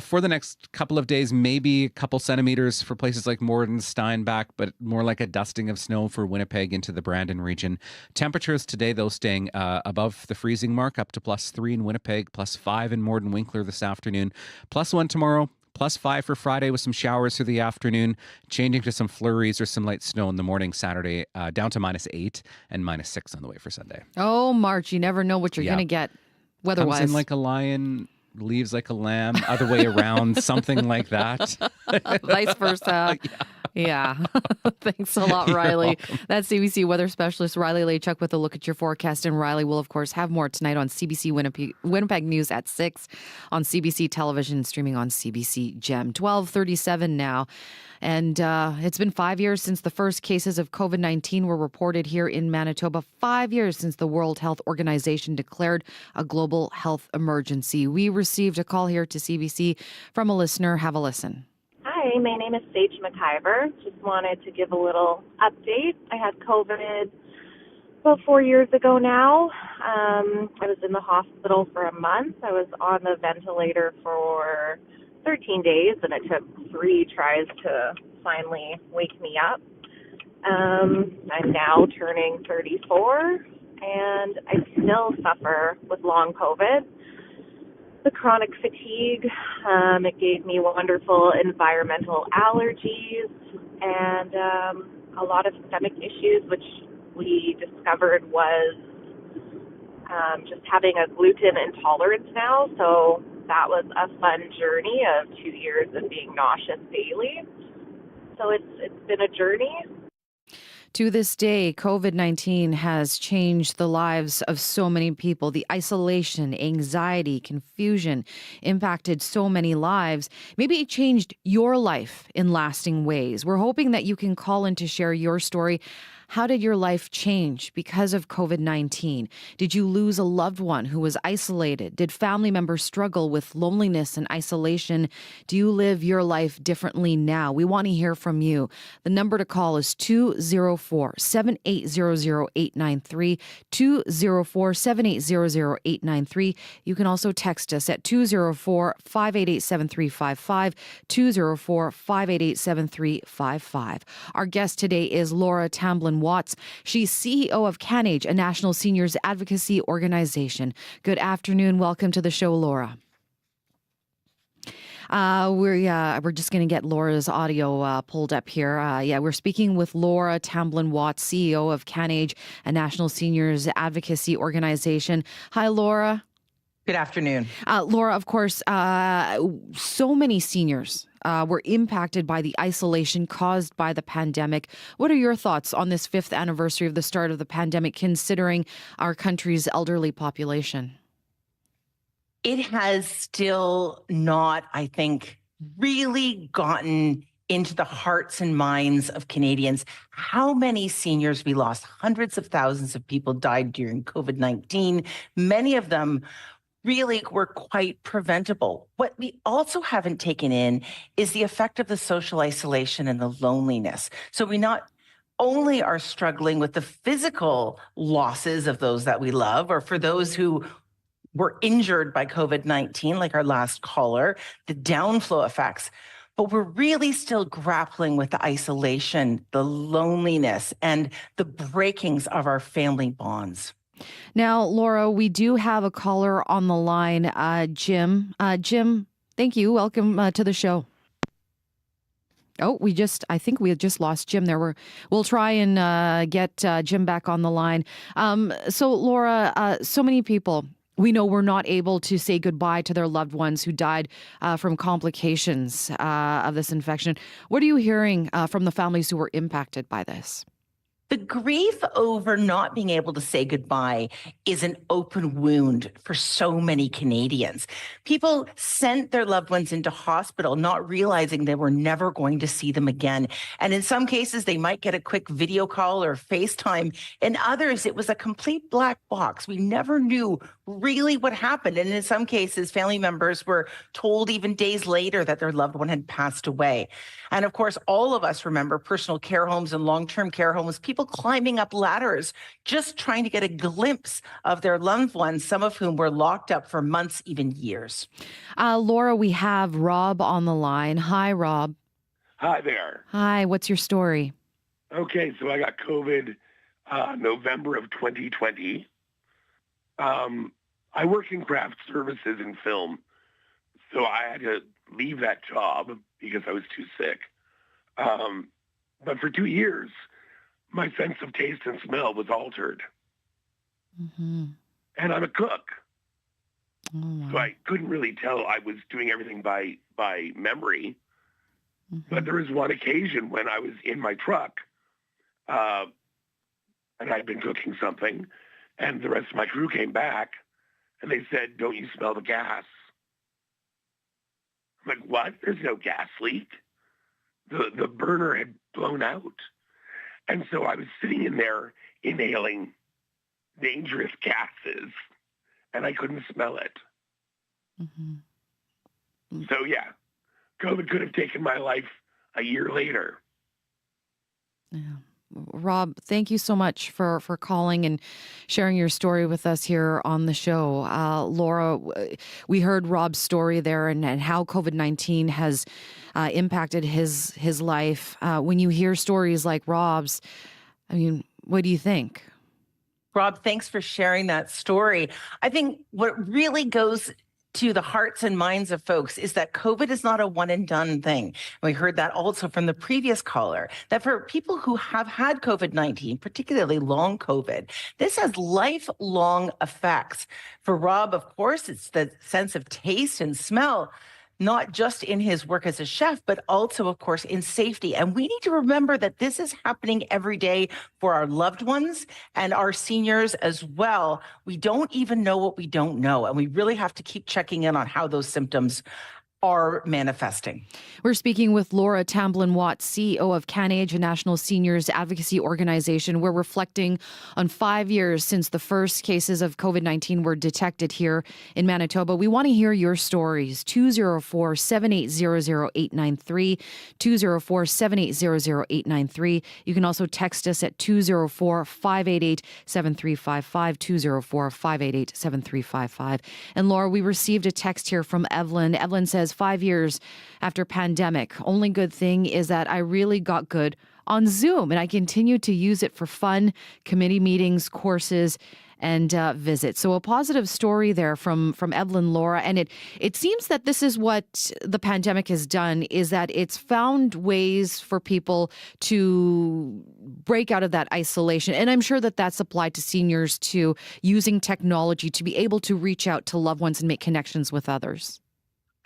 For the next couple of days, maybe a couple centimeters for places like Morden, Steinbach, but more like a dusting of snow for Winnipeg into the Brandon region. Temperatures today, though, staying above the freezing mark, up to +3 in Winnipeg, +5 in Morden-Winkler this afternoon, +1 tomorrow, +5 for Friday with some showers through the afternoon, changing to some flurries or some light snow in the morning Saturday, down to -8 and -6 on the way for Sunday. Oh, March, you never know what you're going to get weather-wise. Comes in like a lion leaves like a lamb, other way around, something like that. Vice versa. Yeah. Thanks a lot, Riley. That's CBC weather specialist Riley Lachuk with a look at your forecast. And Riley will, of course, have more tonight on CBC Winnipeg News at 6, on CBC Television, streaming on CBC Gem. 12:37 now. And it's been 5 years since the first cases of COVID-19 were reported here in Manitoba. 5 years since the World Health Organization declared a global health emergency. We received a call here to CBC from a listener. Have a listen. Hi, my name is Sage McIver. Just wanted to give a little update. I had COVID about 4 years ago now. I was in the hospital for a month. I was on the ventilator for 13 days, and it took 3 tries to finally wake me up. I'm now turning 34, and I still suffer with long COVID. The chronic fatigue, it gave me wonderful environmental allergies and a lot of stomach issues, which we discovered was just having a gluten intolerance now. So that was a fun journey of 2 years of being nauseous daily. So it's been a journey. To this day, COVID-19 has changed the lives of so many people. The isolation, anxiety, confusion impacted so many lives. Maybe it changed your life in lasting ways. We're hoping that you can call in to share your story. How did your life change because of COVID-19? Did you lose a loved one who was isolated? Did family members struggle with loneliness and isolation? Do you live your life differently now? We want to hear from you. The number to call is 204-7800-893, 204-7800-893. You can also text us at 204-588-7355, 204-588-7355. Our guest today is Laura Tamblin-Watts. She's CEO of CanAge, a national seniors advocacy organization. Good afternoon. Welcome to the show, Laura. We're just going to get Laura's audio pulled up here. We're speaking with Laura Tamblin-Watts, CEO of CanAge, a national seniors advocacy organization. Hi, Laura. Good afternoon. Laura, of course, so many seniors were impacted by the isolation caused by the pandemic. What are your thoughts on this 5th anniversary of the start of the pandemic, considering our country's elderly population? It has still not, I think, really gotten into the hearts and minds of Canadians how many seniors we lost. Hundreds of thousands of people died during COVID-19. Many of them really were quite preventable. What we also haven't taken in is the effect of the social isolation and the loneliness. So we not only are struggling with the physical losses of those that we love, or for those who were injured by COVID-19, like our last caller, the downflow effects, but we're really still grappling with the isolation, the loneliness, and the breakings of our family bonds. Now, Laura, we do have a caller on the line, Jim. Jim, thank you. Welcome to the show. Oh, I think we just lost Jim there. We'll try and get Jim back on the line. So, Laura, so many people we know were not able to say goodbye to their loved ones who died from complications of this infection. What are you hearing from the families who were impacted by this? The grief over not being able to say goodbye is an open wound for so many Canadians. People sent their loved ones into hospital not realizing they were never going to see them again. And in some cases, they might get a quick video call or FaceTime. In others, it was a complete black box. We never knew really what happened. And in some cases, family members were told even days later that their loved one had passed away. And of course, all of us remember personal care homes and long-term care homes, people climbing up ladders, just trying to get a glimpse of their loved ones, some of whom were locked up for months, even years. Laura, we have Rob on the line. Hi, Rob. Hi there. Hi, what's your story? Okay, so I got COVID November of 2020. I work in craft services and film, so I had to leave that job because I was too sick. But for 2 years, my sense of taste and smell was altered. Mm-hmm. And I'm a cook. So I couldn't really tell I was doing everything by memory. But there was one occasion when I was in my truck and I'd been cooking something, and the rest of my crew came back and they said, "Don't you smell the gas?" I'm like, "What? There's no gas leak." The burner had blown out. And so I was sitting in there inhaling dangerous gases, and I couldn't smell it. So yeah, COVID could have taken my life a year later. Rob, thank you so much for calling and sharing your story with us here on the show. Laura, we heard Rob's story there and how COVID-19 has impacted his life. When you hear stories like Rob's, I mean, what do you think? Rob, thanks for sharing that story. I think what really goes to the hearts and minds of folks is that COVID is not a one and done thing. We heard that also from the previous caller, that for people who have had COVID-19, particularly long COVID, this has lifelong effects. For Rob, of course, it's the sense of taste and smell, not just in his work as a chef, but also, of course, in safety. And we need to remember that this is happening every day for our loved ones and our seniors as well. We don't even know what we don't know. And we really have to keep checking in on how those symptoms are manifesting. We're speaking with Laura Tamblin-Watt, CEO of CanAge, a national seniors advocacy organization. We're reflecting on 5 years since the first cases of COVID-19 were detected here in Manitoba. We want to hear your stories. 204-7800-893, 204-7800-893. You can also text us at 204-588-7355, 204-588-7355. And Laura, we received a text here from Evelyn. Evelyn says, 5 years after pandemic, only good thing is that I really got good on Zoom and I continue to use it for fun, committee meetings, courses, and visits. So a positive story there from Evelyn, Laura. And it seems that this is what the pandemic has done, is that it's found ways for people to break out of that isolation. And I'm sure that that's applied to seniors too, using technology to be able to reach out to loved ones and make connections with others.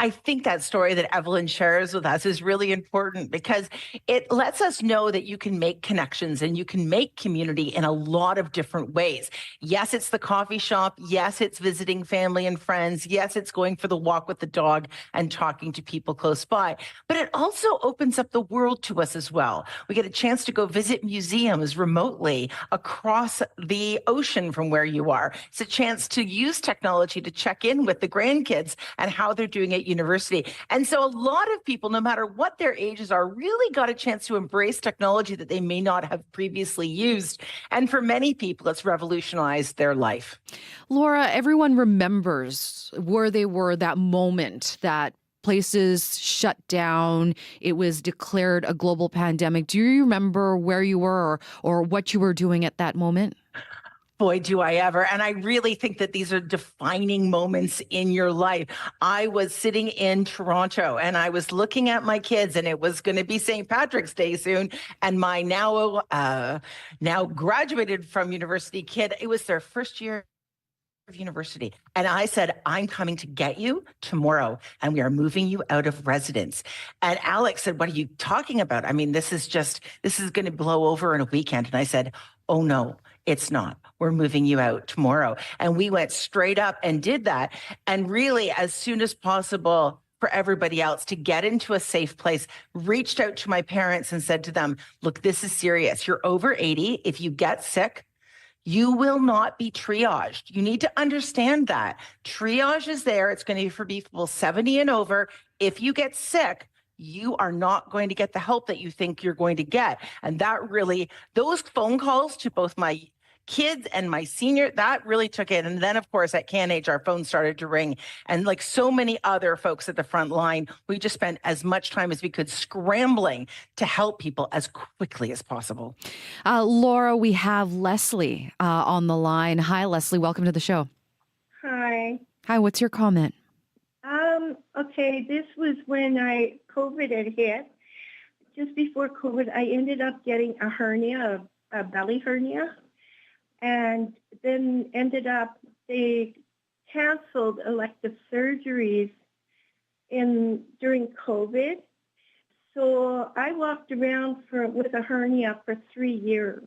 I think that story that Evelyn shares with us is really important because it lets us know that you can make connections and you can make community in a lot of different ways. Yes, it's the coffee shop. Yes, it's visiting family and friends. Yes, it's going for the walk with the dog and talking to people close by. But it also opens up the world to us as well. We get a chance to go visit museums remotely across the ocean from where you are. It's a chance to use technology to check in with the grandkids and how they're doing at university. And so a lot of people, no matter what their ages are, really got a chance to embrace technology that they may not have previously used. And for many people, it's revolutionized their life. Laura, everyone remembers where they were that moment that places shut down. It was declared a global pandemic. Do you remember where you were or what you were doing at that moment? Boy, do I ever. And I really think that these are defining moments in your life. I was sitting in Toronto and I was looking at my kids, and it was going to be St. Patrick's Day soon. And my now graduated from university kid, it was their first year of university. And I said, I'm coming to get you tomorrow, and we are moving you out of residence. And Alex said, what are you talking about? I mean, this is going to blow over in a weekend. And I said, oh no, it's not. We're moving you out tomorrow. And we went straight up and did that. And really, as soon as possible for everybody else to get into a safe place, reached out to my parents and said to them, look, this is serious. You're over 80. If you get sick, you will not be triaged. You need to understand that. Triage is there. It's going to be for people 70 and over. If you get sick, you are not going to get the help that you think you're going to get. And that really, those phone calls to both my kids and my senior, that really took it. And then, of course, at CanAge, our phone started to ring. And like so many other folks at the front line, we just spent as much time as we could scrambling to help people as quickly as possible. Laura, we have Leslie on the line. Hi, Leslie. Welcome to the show. Hi. Hi, what's your comment? Okay, this was when COVID had hit. Just before COVID, I ended up getting a hernia, a belly hernia. And then ended up, they canceled elective surgeries during COVID. So I walked around with a hernia for 3 years.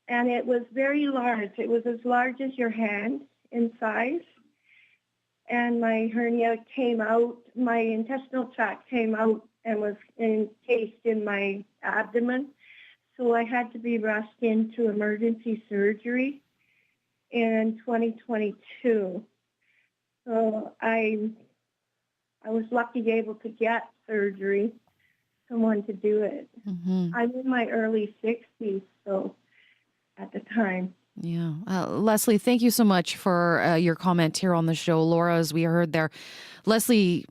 And it was very large. It was as large as your hand in size. And my hernia came out, my intestinal tract came out and was encased in my abdomen. So I had to be rushed into emergency surgery in 2022. So I was lucky able to get surgery, someone to do it. Mm-hmm. I'm in my early 60s, so at the time. Yeah. Leslie, thank you so much for your comment here on the show. Laura, as we heard there, Leslie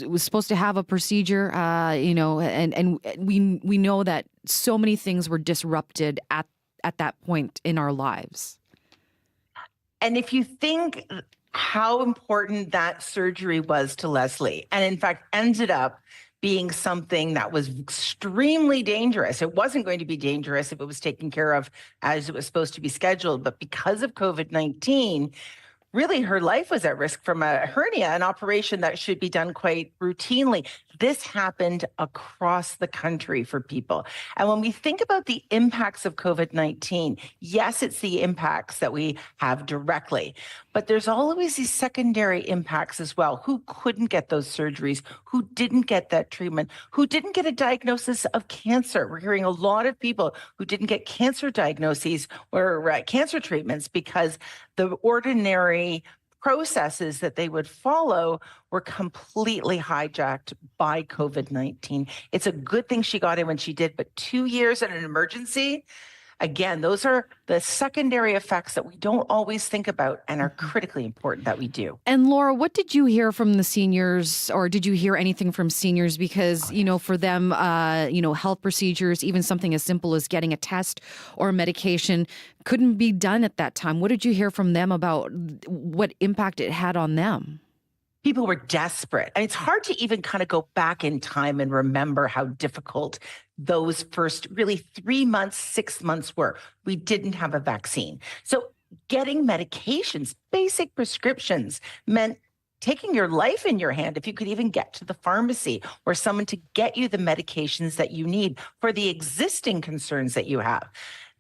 was supposed to have a procedure, and we know that so many things were disrupted at that point in our lives. And if you think how important that surgery was to Leslie, and in fact ended up being something that was extremely dangerous. It wasn't going to be dangerous if it was taken care of as it was supposed to be scheduled, but because of COVID-19, really her life was at risk from a hernia, an operation that should be done quite routinely. This happened across the country for people. And when we think about the impacts of COVID-19, yes, it's the impacts that we have directly, but there's always these secondary impacts as well. Who couldn't get those surgeries? Who didn't get that treatment? Who didn't get a diagnosis of cancer? We're hearing a lot of people who didn't get cancer diagnoses or cancer treatments because the ordinary processes that they would follow were completely hijacked by COVID-19. It's a good thing she got in when she did, but 2 years in an emergency, again, those are the secondary effects that we don't always think about and are critically important that we do. And Laura, what did you hear from the seniors, or did you hear anything from seniors? Because, for them, health procedures, even something as simple as getting a test or medication couldn't be done at that time. What did you hear from them about what impact it had on them? People were desperate. And it's hard to even kind of go back in time and remember how difficult those first really 3 months, 6 months were. We didn't have a vaccine. So getting medications, basic prescriptions, meant taking your life in your hand if you could even get to the pharmacy or someone to get you the medications that you need for the existing concerns that you have.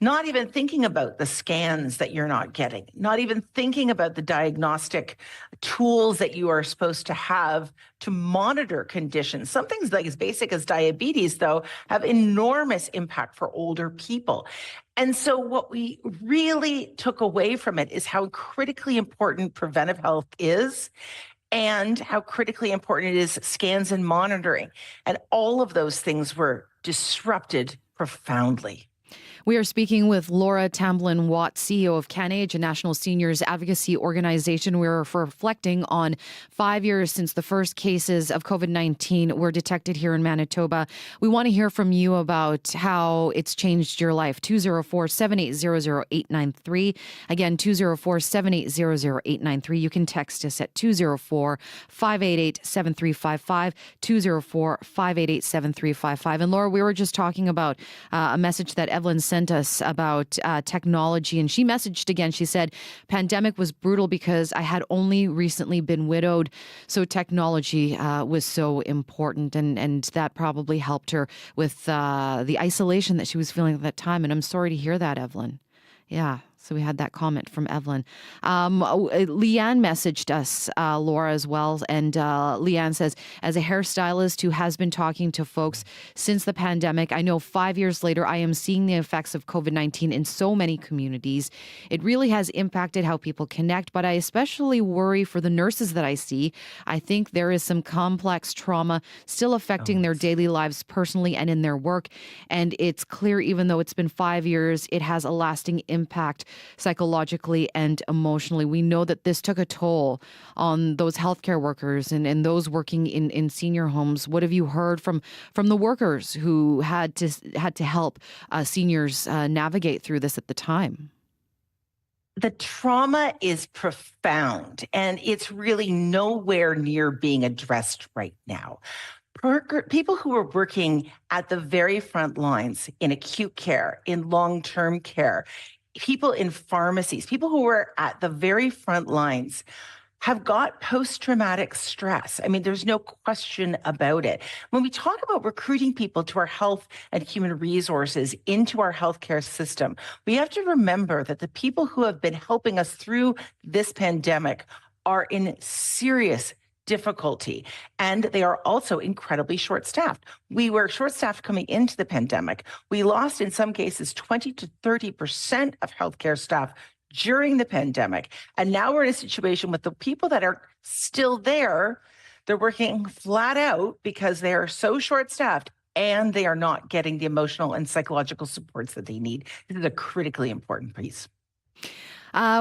Not even thinking about the scans that you're not getting, not even thinking about the diagnostic tools that you are supposed to have to monitor conditions. Some things like as basic as diabetes, though, have enormous impact for older people. And so what we really took away from it is how critically important preventive health is and how critically important it is scans and monitoring. And all of those things were disrupted profoundly. We are speaking with Laura Tamblin-Watt, CEO of CanAge, a national seniors advocacy organization. We're reflecting on 5 years since the first cases of COVID-19 were detected here in Manitoba. We want to hear from you about how it's changed your life. 204-780-0893. Again, 204-780-0893. You can text us at 204-588-7355, 204-588-7355. And Laura, we were just talking about a message that Evelyn sent us about technology, and she messaged again. She said, pandemic was brutal because I had only recently been widowed, so technology was so important, and that probably helped her with the isolation that she was feeling at that time. And I'm sorry to hear that, Evelyn. Yeah. So we had that comment from Evelyn. Leanne messaged us, Laura, as well. And Leanne says, as a hairstylist who has been talking to folks since the pandemic, I know 5 years later, I am seeing the effects of COVID-19 in so many communities. It really has impacted how people connect, but I especially worry for the nurses that I see. I think there is some complex trauma still affecting their daily lives personally and in their work. And it's clear, even though it's been 5 years, it has a lasting impact psychologically and emotionally. We know that this took a toll on those healthcare workers and those working in senior homes. What have you heard from the workers who had to help seniors navigate through this at the time? The trauma is profound, and it's really nowhere near being addressed right now. People who are working at the very front lines in acute care, in long-term care, people in pharmacies, people who are at the very front lines, have got post-traumatic stress. I mean, there's no question about it. When we talk about recruiting people to our health and human resources into our healthcare system, we have to remember that the people who have been helping us through this pandemic are in serious difficulty, and they are also incredibly short-staffed. We were short-staffed coming into the pandemic. We lost, in some cases, 20 to 30% of healthcare staff during the pandemic. And now we're in a situation with the people that are still there. They're working flat out because they are so short-staffed and they are not getting the emotional and psychological supports that they need. This is a critically important piece.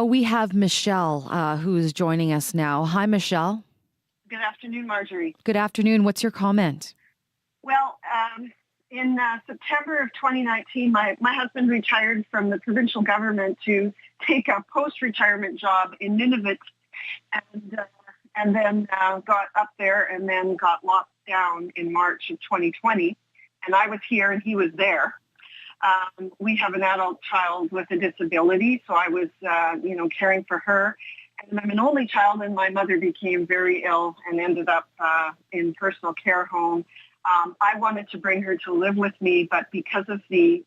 We have Michelle who is joining us now. Hi, Michelle. Good afternoon, Marjorie. Good afternoon. What's your comment? Well, in September of 2019, my husband retired from the provincial government to take a post-retirement job in Nunavut, and then got up there and then got locked down in March of 2020. And I was here and he was there. We have an adult child with a disability, so I was, caring for her. And I'm an only child, and my mother became very ill and ended up in personal care home. I wanted to bring her to live with me, but because of the,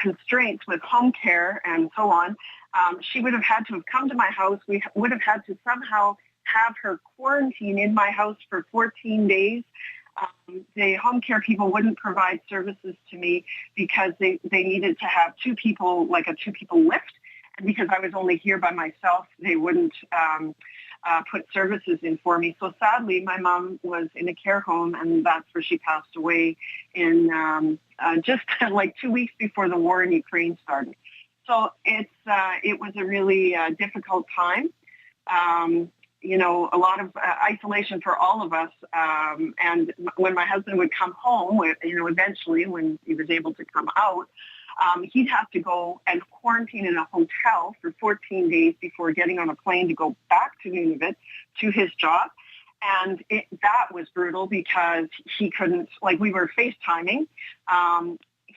constraints with home care and so on, she would have had to have come to my house. We would have had to somehow have her quarantine in my house for 14 days. The home care people wouldn't provide services to me because they needed to have two people, like a two-people lift. And because I was only here by myself, they wouldn't put services in for me. So sadly, my mom was in a care home, and that's where she passed away in just like 2 weeks before the war in Ukraine started. So it was a really difficult time. A lot of isolation for all of us. And when my husband would come home, eventually when he was able to come out, he'd have to go and quarantine in a hotel for 14 days before getting on a plane to go back to Nunavut to his job. And that was brutal because he couldn't, we were FaceTiming.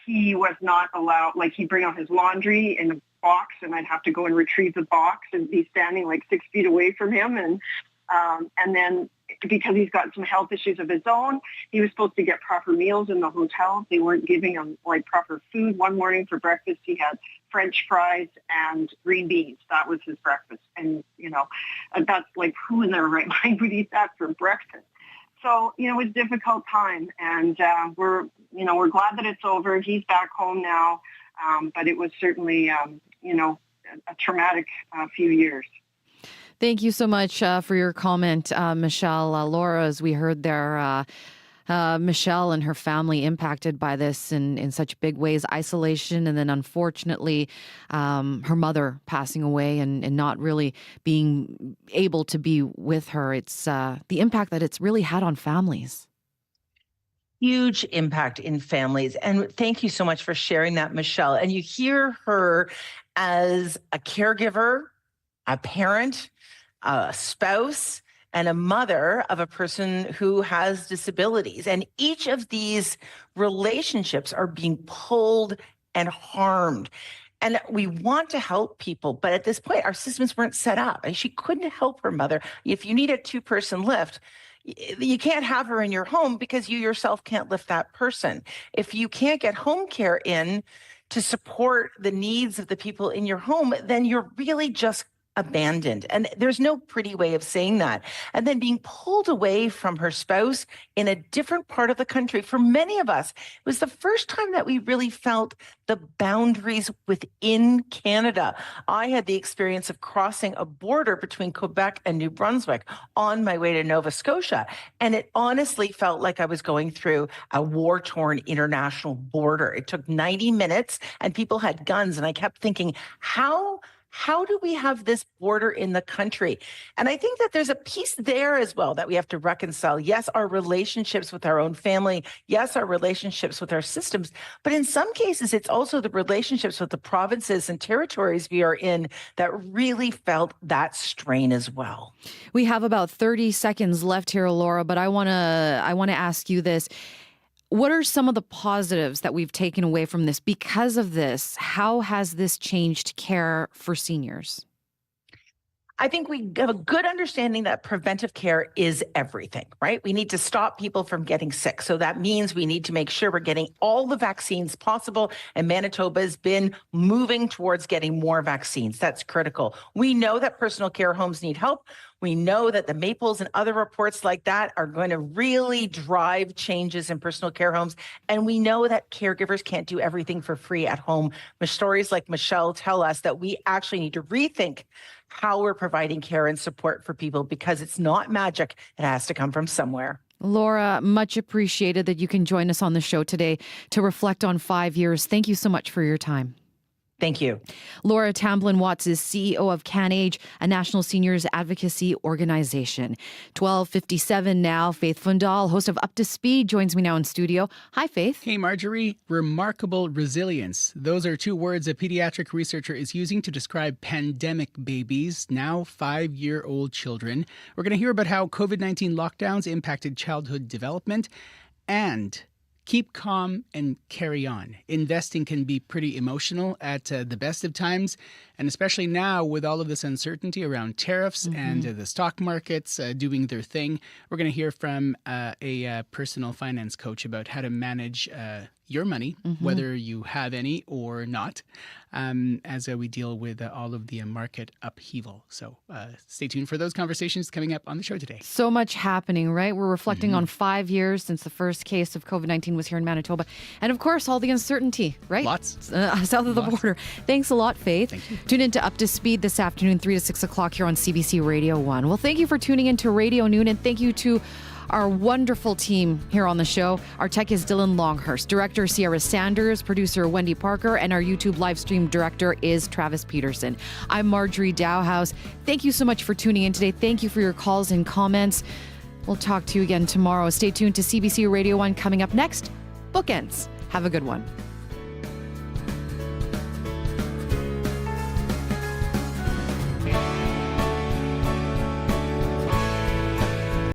He was not allowed, he'd bring out his laundry in a box and I'd have to go and retrieve the box and be standing 6 feet away from him. And then because he's got some health issues of his own, he was supposed to get proper meals in the hotel. They weren't giving him proper food. One morning for breakfast, he had French fries and green beans. That was his breakfast. And, that's who in their right mind would eat that for breakfast? So, it was a difficult time, and we're glad that it's over. He's back home now, but it was certainly, a traumatic few years. Thank you so much for your comment, Michelle. Laura, as we heard there, Michelle and her family impacted by this in such big ways, isolation, and then unfortunately her mother passing away and not really being able to be with her. It's the impact that it's really had on families. Huge impact in families. And thank you so much for sharing that, Michelle. And you hear her as a caregiver, a parent, a spouse, and a mother of a person who has disabilities. And each of these relationships are being pulled and harmed. And we want to help people, but at this point, our systems weren't set up. And she couldn't help her mother. If you need a two-person lift, you can't have her in your home because you yourself can't lift that person. If you can't get home care in to support the needs of the people in your home, then you're really just abandoned. And there's no pretty way of saying that. And then being pulled away from her spouse in a different part of the country. For many of us, it was the first time that we really felt the boundaries within Canada. I had the experience of crossing a border between Quebec and New Brunswick on my way to Nova Scotia. And it honestly felt like I was going through a war-torn international border. It took 90 minutes and people had guns. And I kept thinking, how do we have this border in the country? And I think that there's a piece there as well that we have to reconcile. Yes, our relationships with our own family. Yes, our relationships with our systems. But in some cases, it's also the relationships with the provinces and territories we are in that really felt that strain as well. We have about 30 seconds left here, Laura, but I want to ask you this. What are some of the positives that we've taken away from this? Because of this, how has this changed care for seniors? I think we have a good understanding that preventive care is everything, right? We need to stop people from getting sick. So that means we need to make sure we're getting all the vaccines possible. And Manitoba has been moving towards getting more vaccines. That's critical. We know that personal care homes need help. We know that the Maples and other reports like that are going to really drive changes in personal care homes. And we know that caregivers can't do everything for free at home. Stories like Michelle tell us that we actually need to rethink how we're providing care and support for people, because it's not magic. It has to come from somewhere. Laura, much appreciated that you can join us on the show today to reflect on 5 years. Thank you so much for your time. Thank you. Laura Tamblin-Watts is CEO of CanAge, a national seniors advocacy organization. 12:57 now. Faith Fundal, host of Up to Speed, joins me now in studio. Hi, Faith. Hey, Marjorie. Remarkable resilience. Those are two words a pediatric researcher is using to describe pandemic babies, now 5-year-old children. We're going to hear about how COVID-19 lockdowns impacted childhood development and keep calm and carry on. Investing can be pretty emotional at the best of times, and especially now with all of this uncertainty around tariffs and the stock markets doing their thing. We're going to hear from a personal finance coach about how to manage your money, whether you have any or not, as we deal with all of the market upheaval. So stay tuned for those conversations coming up on the show today. So much happening, right? We're reflecting on 5 years since the first case of COVID-19 was here in Manitoba. And of course, all the uncertainty, right? Lots. South of the border. Thanks a lot, Faith. Thank you. Tune in to Up to Speed this afternoon, 3 to 6 o'clock here on CBC Radio 1. Well, thank you for tuning in to Radio Noon, and thank you to our wonderful team here on the show. Our tech is Dylan Longhurst, director Sierra Sanders, producer Wendy Parker, and our YouTube live stream director is Travis Peterson. I'm Marjorie Dowhouse. Thank you so much for tuning in today. Thank you for your calls and comments. We'll talk to you again tomorrow. Stay tuned to CBC Radio 1 coming up next. Bookends. Have a good one.